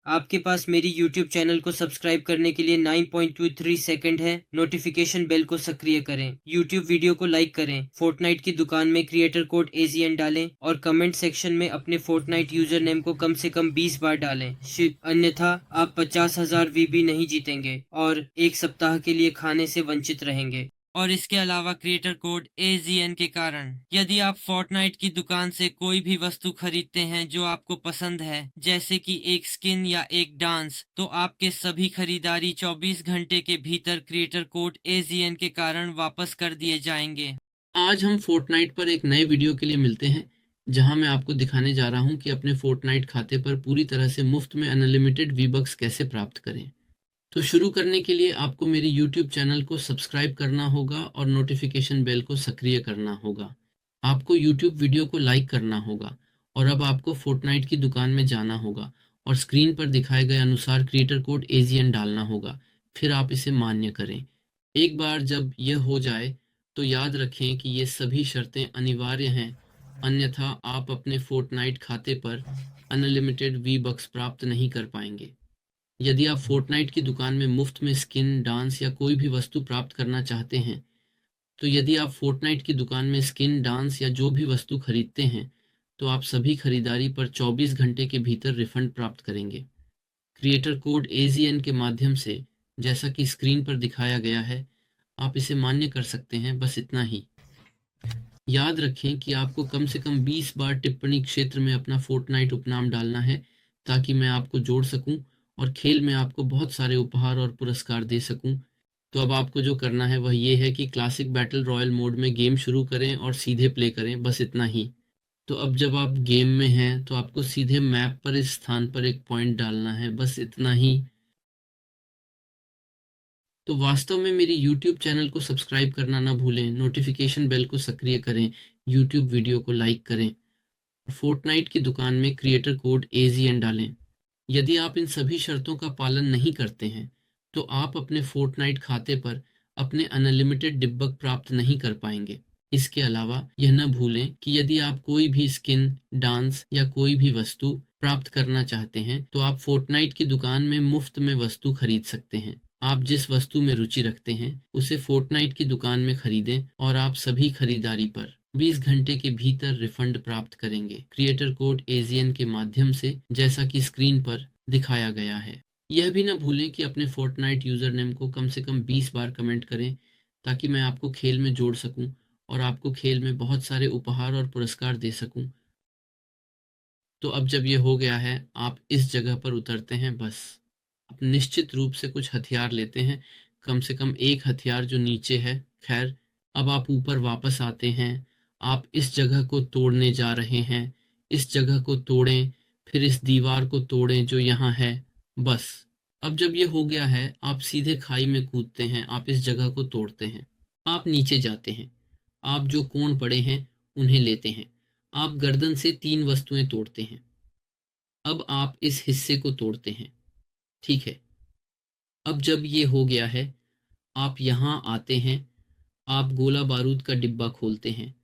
आपके पास मेरी YouTube channel को सब्सक्राइब करने के लिए 9.23 सेकंड है। नोटिफिकेशन बेल को सक्रिय करें, यूट्यूब वीडियो को लाइक करें, फोर्टनाइट की दुकान में क्रिएटर कोड AZN डालें और कमेंट सेक्शन में अपने फोर्टनाइट यूजर नेम को कम से कम 20 बार डालें। अन्यथा आप 50,000 VB नहीं जीतेंगे और एक सप्ताह के लिए खाने से वंचित रहेंगे। और इसके अलावा क्रिएटर कोड AZN के कारण यदि आप फोर्टनाइट की दुकान से कोई भी वस्तु खरीदते हैं जो आपको पसंद है, जैसे कि एक स्किन या एक डांस, तो आपके सभी खरीदारी 24 घंटे के भीतर क्रिएटर कोड AZN के कारण वापस कर दिए जाएंगे। आज हम फोर्टनाइट पर एक नए वीडियो के लिए मिलते हैं, जहां मैं आपको दिखाने जा रहा हूं कि अपने फोर्टनाइट खाते पर पूरी तरह से मुफ्त में अनलिमिटेड वी-बक्स कैसे प्राप्त करें। तो शुरू करने के लिए आपको मेरे यूट्यूब चैनल को सब्सक्राइब करना होगा और नोटिफिकेशन बेल को सक्रिय करना होगा। आपको यूट्यूब वीडियो को लाइक करना होगा और अब आपको फोर्टनाइट की दुकान में जाना होगा और स्क्रीन पर दिखाए गए अनुसार क्रिएटर कोड AZN डालना होगा। फिर आप इसे मान्य करें। एक बार जब यह हो जाए तो याद रखें कि ये सभी शर्तें अनिवार्य हैं, अन्यथा आप अपने फोर्टनाइट खाते पर अनलिमिटेड वी-बक्स प्राप्त नहीं कर पाएंगे। यदि आप फोर्टनाइट की दुकान में मुफ्त में स्किन, डांस या कोई भी वस्तु प्राप्त करना चाहते हैं, तो यदि आप फोर्टनाइट की दुकान में स्किन, डांस या जो भी वस्तु खरीदते हैं, तो आप सभी खरीदारी पर 24 घंटे के भीतर रिफंड प्राप्त करेंगे। क्रिएटर कोड AZN के माध्यम से, जैसा कि स्क्रीन पर दिखाया गया है, आप इसे मान्य कर सकते हैं। बस इतना ही। याद रखें कि आपको कम से कम 20 बार टिप्पणी क्षेत्र में अपना फोर्टनाइट उपनाम डालना है, ताकि मैं आपको जोड़ सकूं और खेल में आपको बहुत सारे उपहार और पुरस्कार दे सकूं। तो अब आपको जो करना है वह ये है कि क्लासिक बैटल रॉयल मोड में गेम शुरू करें और सीधे प्ले करें। बस इतना ही। तो अब जब आप गेम में हैं तो आपको सीधे मैप पर इस स्थान पर एक पॉइंट डालना है। बस इतना ही। तो वास्तव में मेरी यूट्यूब चैनल को सब्सक्राइब करना ना भूलें, नोटिफिकेशन बेल को सक्रिय करें, यूट्यूब वीडियो को लाइक करें, फोर्टनाइट की दुकान में क्रिएटर कोड AZN डालें। यदि आप इन सभी शर्तों का पालन नहीं करते हैं, तो आप अपने फोर्टनाइट खाते पर अपने अनलिमिटेड डिब्बक प्राप्त नहीं कर पाएंगे। इसके अलावा यह न भूलें कि यदि आप कोई भी स्किन, डांस या कोई भी वस्तु प्राप्त करना चाहते हैं, तो आप फोर्टनाइट की दुकान में मुफ्त में वस्तु खरीद सकते हैं। आप जिस वस्तु में रुचि रखते हैं उसे फोर्टनाइट की दुकान में खरीदें और आप सभी खरीदारी पर 20 घंटे के भीतर रिफंड प्राप्त करेंगे, क्रिएटर कोड AZN के माध्यम से, जैसा कि स्क्रीन पर दिखाया गया है। यह भी ना भूलें कि अपने फोर्टनाइट यूजर नेम को कम से कम 20 बार कमेंट करें, ताकि मैं आपको खेल में जोड़ सकूं और आपको खेल में बहुत सारे उपहार और पुरस्कार दे सकूं। तो अब जब ये हो गया है, आप इस जगह पर उतरते हैं। बस आप निश्चित रूप से कुछ हथियार लेते हैं, कम से कम एक हथियार जो नीचे है। खैर, अब आप ऊपर वापस आते हैं। आप इस जगह को तोड़ने जा रहे हैं। इस जगह को तोड़ें, फिर इस दीवार को तोड़ें जो यहाँ है। बस अब जब ये हो गया है, आप सीधे खाई में कूदते हैं। आप इस जगह को तोड़ते हैं। आप नीचे जाते हैं। आप जो कोण पड़े हैं उन्हें लेते हैं। आप गर्दन से 3 वस्तुएं तोड़ते हैं। अब आप इस हिस्से को तोड़ते हैं। ठीक है। अब जब ये हो गया है, आप यहाँ आते हैं। आप गोला बारूद का डिब्बा खोलते हैं।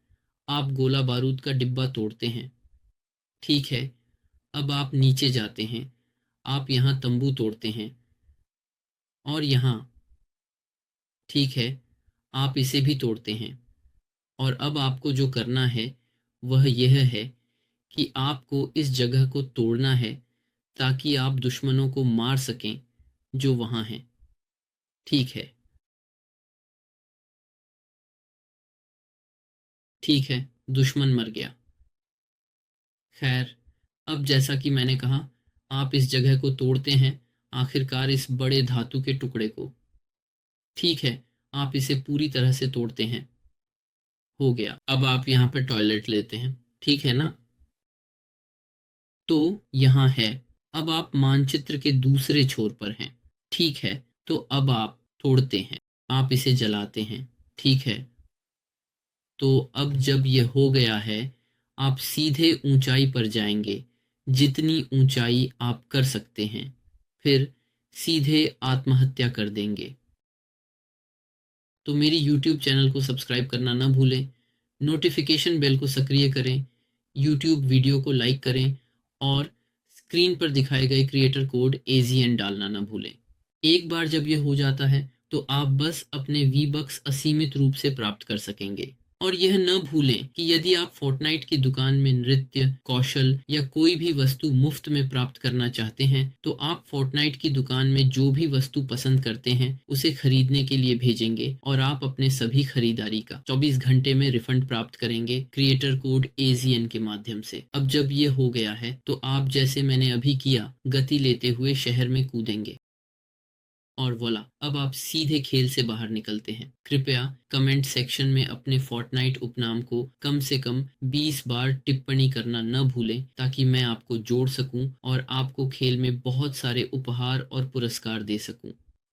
आप गोला बारूद का डिब्बा तोड़ते हैं। ठीक है। अब आप नीचे जाते हैं। आप यहाँ तंबू तोड़ते हैं और यहाँ, ठीक है, आप इसे भी तोड़ते हैं। और अब आपको जो करना है वह यह है कि आपको इस जगह को तोड़ना है, ताकि आप दुश्मनों को मार सकें जो वहाँ हैं। ठीक है। ठीक है, दुश्मन मर गया। खैर, अब जैसा कि मैंने कहा, आप इस जगह को तोड़ते हैं, आखिरकार इस बड़े धातु के टुकड़े को। ठीक है, आप इसे पूरी तरह से तोड़ते हैं। हो गया। अब आप यहाँ पे टॉयलेट लेते हैं। ठीक है ना? तो यहाँ है। अब आप मानचित्र के दूसरे छोर पर हैं। ठीक है। तो अब आप तोड़ते हैं। आप इसे जलाते हैं। ठीक है। तो अब जब यह हो गया है, आप सीधे ऊंचाई पर जाएंगे, जितनी ऊंचाई आप कर सकते हैं। फिर सीधे आत्महत्या कर देंगे। तो मेरी यूट्यूब चैनल को सब्सक्राइब करना ना भूलें, नोटिफिकेशन बेल को सक्रिय करें, यूट्यूब वीडियो को लाइक करें और स्क्रीन पर दिखाए गए क्रिएटर कोड AZN डालना न भूलें। एक बार जब यह हो जाता है तो आप बस अपने V-Bucks असीमित रूप से प्राप्त कर सकेंगे। और यह न भूलें कि यदि आप फोर्टनाइट की दुकान में नृत्य, कौशल या कोई भी वस्तु मुफ्त में प्राप्त करना चाहते हैं तो आप फोर्टनाइट की दुकान में जो भी वस्तु पसंद करते हैं उसे खरीदने के लिए भेजेंगे और आप अपने सभी खरीदारी का 24 घंटे में रिफंड प्राप्त करेंगे क्रिएटर कोड AZN के माध्यम से। अब जब ये हो गया है तो आप जैसे मैंने अभी किया गति लेते हुए शहर में कूदेंगे और वोला, अब आप सीधे खेल से बाहर निकलते हैं। कृपया कमेंट सेक्शन में अपने फोर्टनाइट उपनाम को कम से कम 20 बार टिप्पणी करना न भूलें ताकि मैं आपको जोड़ सकूं और आपको खेल में बहुत सारे उपहार और पुरस्कार दे सकूं।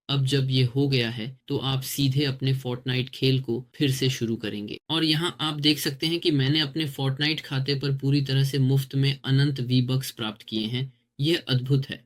अब जब ये हो गया है तो आप सीधे अपने फोर्टनाइट खेल को फिर से शुरू करेंगे और यहाँ आप देख सकते हैं कि मैंने अपने फोर्टनाइट खाते पर पूरी तरह से मुफ्त में अनंत V-Bucks प्राप्त किए हैं। यह अद्भुत है।